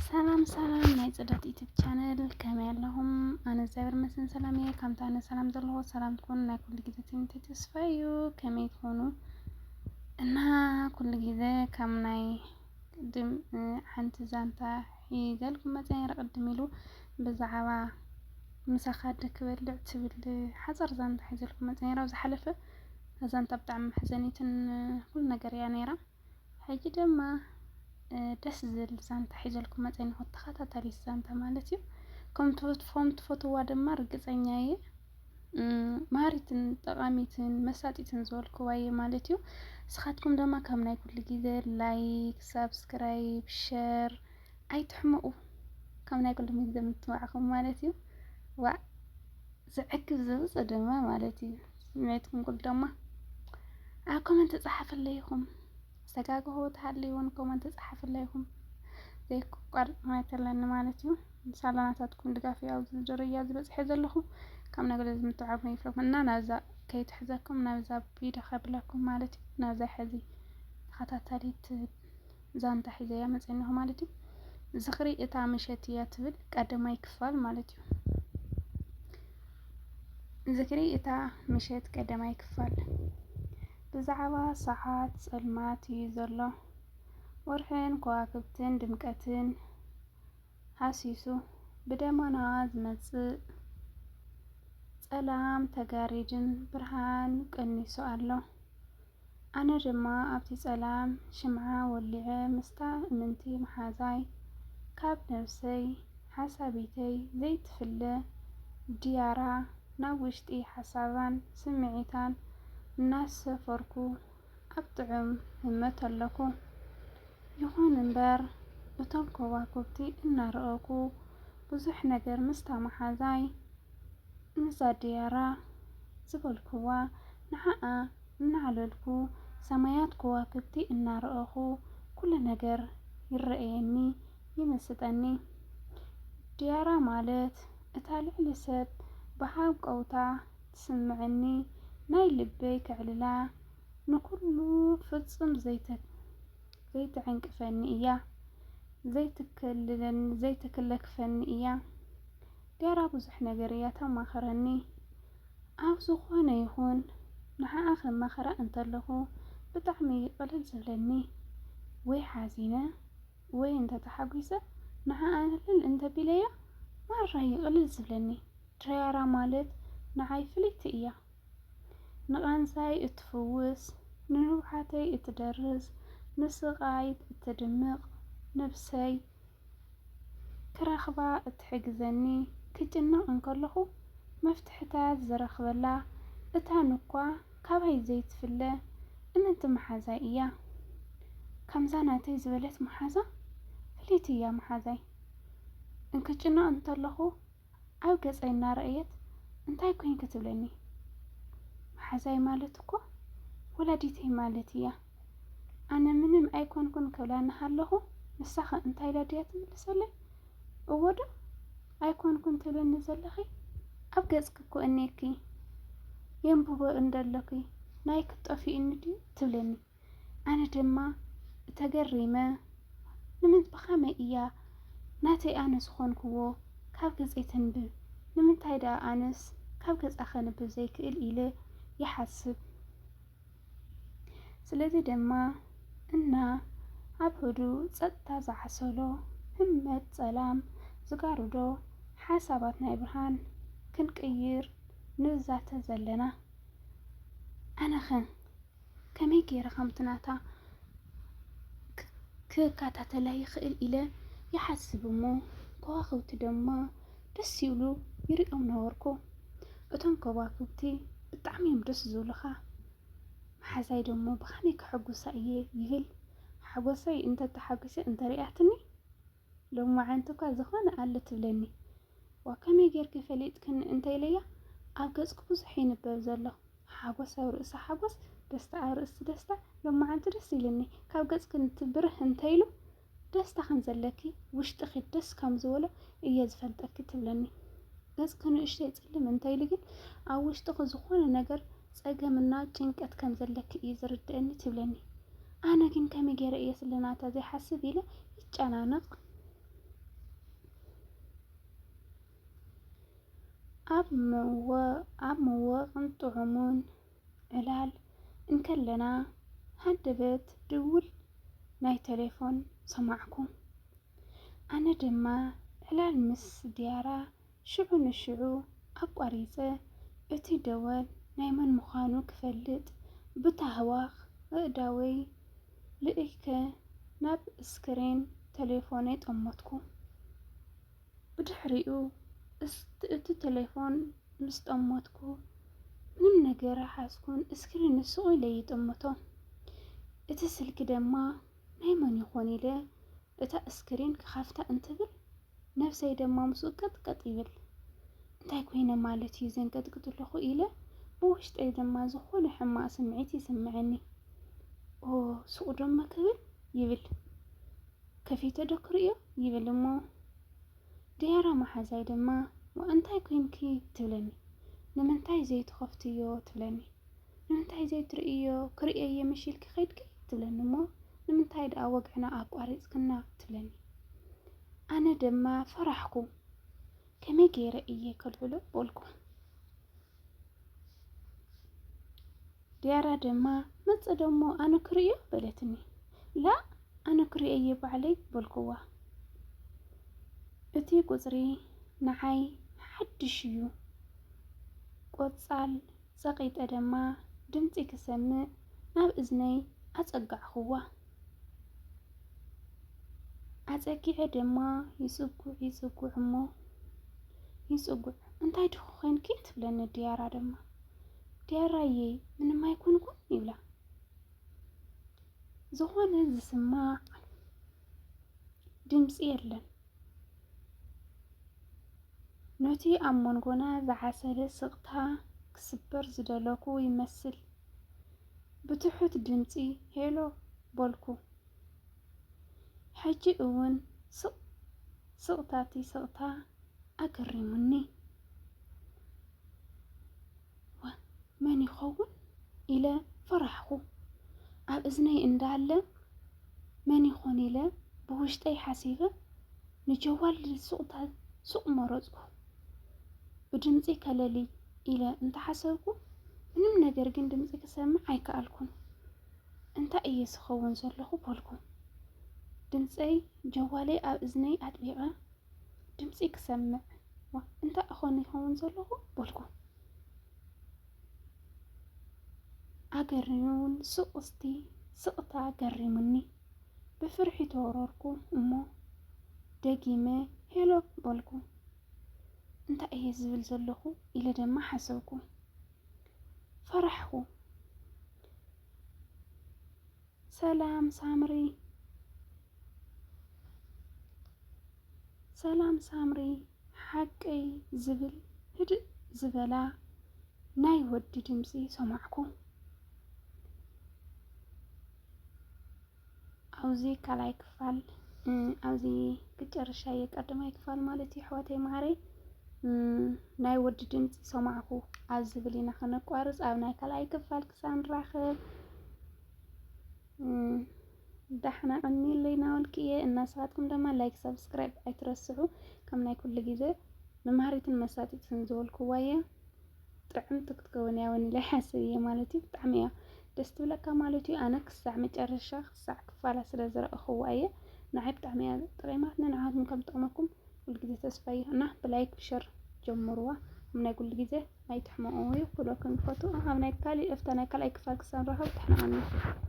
ሰላም ናይ ጽዳት ዩቲዩብ ቻናል ከመይ ኣለኹም? ኣነ እግዚአብሔር ይመስገን ሰላም እየ። ከምታ ኣነ ሰላም ዘለኹ ሰላም ትኩኑ ናይ ኩሉ ግዜ ትምኒተይ ተስፋ እዩ። ከመይ ትኾኑ? እና ኩሉ ግዜ ከም ናይ ቅድም ሓንቲ ዛንታ ሒዘልኩም መፅአ ነይረ ቅድም ኢሉ ብዛዕባ ምሳኻ ክበልዕ ትብል ሓፀር ዛንታ ሒዘልኩም መፅአ ነይረ። ዝሓለፈ ዛንታ ብጣዕሚ መሕዘኒትን ኩሉ ነገር እያ ነይራ። ሕጂ ድማ ደስ ዝብል ዛንታ ሒዘልኩም መፅአ እኒኦ ተኸታታሊት ዛንታ ማለት እዩ። ከምቶም ትፈትውዋ ድማ ርግፀኛ እየ መሃሪትን ጠቃሚትን መሳጢትን ዝበልክዋ እየ ማለት እዩ። ንስኻትኩም ድማ ካብ ናይ ኩሉ ግዜ ላይክ፣ ሳብስክራይብ፣ ሸር ኣይትሕመቁ ካብ ናይ ኩሉ ግዜ ምትባዕኹም ማለት እዩ። ዋእ ዝዕግብ ዘውፅእ ድማ ማለት እዩ። ስምዒትኩም ኩሉ ድማ ኣብ ኮመንት ፃሓፈለይኹም ዝተጋግሆ ተሃልይዎን ኮመንት ፃሓፈለይኹም ዘይቋርፅ ማለት ኣለኒ ማለት እዩ። ሳላናታትኩም ድጋፍ ያው ደረጃ ዝበፅሐ ዘለኹ ካብ ናይ ኩሉ ግዜ ምትብዓኹም ይፍለኩም እና ናብዛ ከይትሕዘኩም ናብዛ ቪድዮ ከብለኩም ማለት እዩ። ናብዛ ሕዚ ተኸታታሊት ዛንታ ሒዘ እያ መፅአ እኒኦ ማለት እዩ። ዝኽሪ እታ ምሸት እያ ትብል ቀዳማይ ክፋል ማለት እዩ። ዝኽሪ እታ ምሸት ቀዳማይ ክፋል ብዛዕባ ሰዓት ፀልማት እዩ ዘሎ ወርሕን ከዋክብትን ድምቀትን ሃሲሱ ብደመና ዝመፅእ ጸላም ተጋሪድን ብርሃን ቀኒሱ ኣሎ። ኣነ ድማ ኣብቲ ጸላም ሽምዓ ወሊዐ ምስታ እምንቲ መሓዛይ ካብ ነፍሰይ ሓሳቢተይ ዘይትፍለ ድያራ ናብ ውሽጢ ሓሳባን ስምዒታን እናሰፈርኩ ኣብ ጥዑም ህመት ኣለኩ። ይኹን እምበር እቶም ከዋክብቲ እናረአኩ ብዙሕ ነገር ምስታ መሓዛይ ንዛ ድያራ ዝበልክዋ ንዓኣ እናዕለልኩ ሰማያት ከዋክብቲ እናረአኹ ኩሉ ነገር ይረአየኒ ይመስጠኒ። ድያራ ማለት እታ ልዕሊ ሰብ ብሃንቀውታ ትስምዓኒ ናይ ልበይ ክዕልላ ንኩሉ ፍፁም ዘይትዕንቅፈኒ እያ ዘይትክለክፈኒ እያ። ድያራ ብዙሕ ነገር እያ ተማኽረኒ ኣብ ዝኾነ ይኹን ንዓኣ ከማኽራ እንተለኹ ብጣዕሚ ቅልል ዝብለኒ ወይ ሓዚነ ወይ እንተተሓጒሰ ንዓኣ ንዕል እንተቢለያ ማራ እዩ ቅልል ዝብለኒ። ድያራ ማለት ንዓይ ፍልይቲ እያ ንቃንሳይ እትፍውስ ንንውሓተይ እትደርስ ንስቃይ እትድምቕ ነብሰይ ክረኽባ እትሕግዘኒ ክጭነቕ እንከለኹ መፍትሕታት ዝረኽበላ እታ ንኳ ካባይ ዘይትፍለ እምንቲ መሓዛይ እያ። ከምዛ ናተይ ዝበለት መሓዛ ፍልይቲ እያ መሓዛይ እንክጭነቕ እንተለኹ ኣብ ገፀይ እናረአየት እንታይ ኮንክ ትብለኒ። መሓዛይ ማለት እኮ ወላዲተይ ማለት እያ። ኣነ ምንም ኣይኮንኩን ክብላኒ ከለኹ ንሳ ኸ እንታይ ኢላ ድያ ትምልሰለይ እዎ ዶ ኣይኮንኩን ትብለኒ ዘለኺ ኣብ ገፅክ እኮ እኒአኪ የንብቦ እንደለኺ ናይ ክትጠፊኡኒ ድዩ ትብለኒ። ኣነ ድማ ተገሪመ ብኸመይ እያ ናተይ ኣነ ዝኾንክዎ ካብ ገፀይ ተንብብ ንምንታይ ደኣ ኣነስ ካብ ገፃ ከንብብ ዘይክእል ኢለ ይሓስብ። ስለዚ ድማ እና ኣብ ህዱእ ፀጥታ ዝዓሰሎ ህመት ጸላም ዝጋርዶ ሓሳባት ናይ ብርሃን ክንቅይር ንዛተ ዘለና ኣነ ኸ ከመይ ገይረ ከምቲ ናታ ክከታተላ ይኽእል ኢለ ይሓስብ እሞ ከዋክብቲ ድማ ደስ ይብሉ ይሪኦም ነበርኩ። እቶም ከዋክብቲ ብጣዕሚ እዮም ደስ ዝብሉኻ። መሓዛይ ደሞ ብኸመይ ከሐጉሳ እየ ይብል ሓጎሰይ እንተተሓጒሰ እንተሪኣትኒ ሎማዓንቲ እኳ ዝኾነ ኣለ ትብለኒ። ከመይ ጌርኪ ፈሊጥክን እንተይለያ ኣብ ገፅኩ ብዙሕ ይንበብ ዘሎ ሓጎስ ኣብ ርእሲ ሓጎስ ደስታ ኣብ ርእሲ ደስታ ሎማዓንቲ ደስ ኢሉኒ ካብ ገፅክ እንትብርህ እንተይሉ ደስታ ከም ዘለኪ ውሽጥኺ ደስ ከም ዝበሎ እየ ዝፈልጠኪ ትብለኒ። ገፅክ ንእሽተይ ፅልም እንተይሉ ግን ኣብ ውሽጥኺ ዝኾነ ነገር ፀገምና ጭንቀት ከም ዘለኪ እዩ ዝርድአኒ ትብለኒ። ኣነ ግን ከመይ ገይረ እየ ስለናታ ዘይሓስብ ኢለ ይጨናነቕ ኣብ መወቕን ጥዑሙን ዕላል እንከለና ሃደበት ድውል ናይ ቴሌፎን ሰማዕኩ። ኣነ ድማ ዕላል ምስ ድያራ ሽዑ ንሽዑ ኣቋሪፀ እቲ ደወል ናይ መን ምዃኑ ክፈልጥ ብታህዋኽ ኣእዳወይ ልእይከ ናብ እስክሪን ቴሌፎነይ ጠመትኩ። ብድሕሪኡ እቲ ቴሌፎን ምስ ጠመትኩ ምንም ነገር ሓስኩን እስክሪን ንስቑ ኢለ ይጥምቶ። እቲ ስልኪ ድማ ናይ መን ይኾን ኢለ እታ እስክሪን ክኻፍታ እንትብል ነፍሰይ ድማ ምስኡ ቀጥቀጥ ይብል። እንታይ ኮይነ ማለት እዩ ዘንቀጥቅጥ ኣለኹ ኢለ ብውሽጠይ ድማ ዝኾነ ሕማቕ ስምዒት ይስምዐኒ። ሱቕ ደማ ክብል ይብል፣ ከፊተ ዶ ክርእዮ ይብል እሞ ድያራ መሓዛይ ድማ እንታይ ኮንኪ ትብለኒ። ንምንታይ ዘይትኸፍትዮ ትብለኒ። ንምንታይ ዘይትርእዮ ክርእየ መሽልኪ ኸይድኪ ትብለኒ እሞ ንምንታይ ደኣ ወግዕና ኣቋሪፅክና ትብለኒ። ኣነ ድማ ፈራሕኩ። ከመይ ገይረ እየ ከልዕሎ በልኩ። ድያራ ድማ መፀ ደሞ ኣነ ክርእዮ በለትኒ። ላ ኣነ ክርእዮ እየ ባዕለይ በልኩዋ። እቲ ቁፅሪ ንዓይ ሓድሽ እዩ። ቆፃል ፀቒጠ ድማ ድምፂ ክሰምዕ ናብ እዝነይ ኣፀጋዕኽዋ። ኣፀጊዐ ድማ ይፅጉዕ እሞ ይፅጉዕ እንታይ ድኹ ኮንኪ ትብለኒ ድያራ ድማ። ድያራየ ምንም ኣይኮንኩን ይብላ። ዝኾነ ዝስማዕ ድምፂ የለን። ነቲ ኣብ መንጎና ዝዓሰለ ስቕታ ክስበር ዝደለኩ ይመስል። ብትሑት ድምፂ ሄሎ በልኩ። ሕጂ እውን ስቕታቲ ስቕታ ኣገሪሙኒ። መን ይኸውን ኢለ ፈራሕኩ። ኣብ እዝነይ እንዳለ መን ይኾን ኢለ ብውሽጠይ ሓሲበ ንጀዋል ሱቕ መረፅኩ። ብድምፂ ከለሊ ኢለ እንተሓሰብኩ ምንም ነገር ግን ድምፂ ክሰምዕ ኣይከኣልኩን። እንታይ እየ ዝኸውን ዘለኹ በልኩ። ድምፀይ ጀዋለይ ኣብ እዝነይ ኣጥቢቐ ድምፂ ክሰምዕ እንታይ እኾን ይኸውን ዘለኹ በልኩ። ኣገሪሙን ስቕስቲ ስቕታ ገሪሙኒ። ብፍርሒ ተወረርኩ እሞ ደጊመ ሄሎ በልኩ። እንታይ እየ ዝብል ዘለኹ ኢለ ድማ ሓሰብኩ። ፈራሕኩ። ሰላም ሳምሪ፣ ሰላም ሳምሪ ሓቀይ ዝብል ህድእ ዝበላ ናይ ወዲ ድምፂ ሰማዕኩ። ኣብዚ ካልኣይ ክፋል ኣብዚ ክጨርሻ የቀዳማይ ክፋል ማለት እዩ ኣሕዋተይ ማዕረይ ናይ ወዲ ድምፂ ሰማዕኩ ኣብ ዝብል ኢና ክነቋርፅ። ኣብ ናይ ካልኣይ ክፋል ክሳብ ንራኸብ ዳሕና ዕኒለይ ናበልክ እየ። እናስኻትኩም ድማ ላይክ ሰብስክራይብ ኣይትረስዑ። ከም ናይ ኩሉ ግዜ መምሃሪትን መሳጢትን ዝበልክዋ እየ። ጥዕምቲ ክትከውን እያ ወኒለይ ሓስብ እየ ማለት እዩ። ብጣዕሚ እያ ደስ ትብለካ ማለት እዩ። ኣነ ክሳዕ መጨረሻ ክሳዕ ክፋላ ስለ ዝረአኽዋ እየ ንዓይ ብጣዕሚ እያ ጥቐማት። ንዓኹም ከም ጥቕመኩም ኩሉ ግዜ ተስፋ እዩ እና ብላይክ ብሸር ጀምርዋ። ኣብ ናይ ኩሉ ግዜ ኣይትሕመቑ ወይ ኩሎኩም ትፈትው። ኣብ ናይ ካልኣይ ክፋል ክሳብ ንራኸብ ድሕና ቀኒዩ።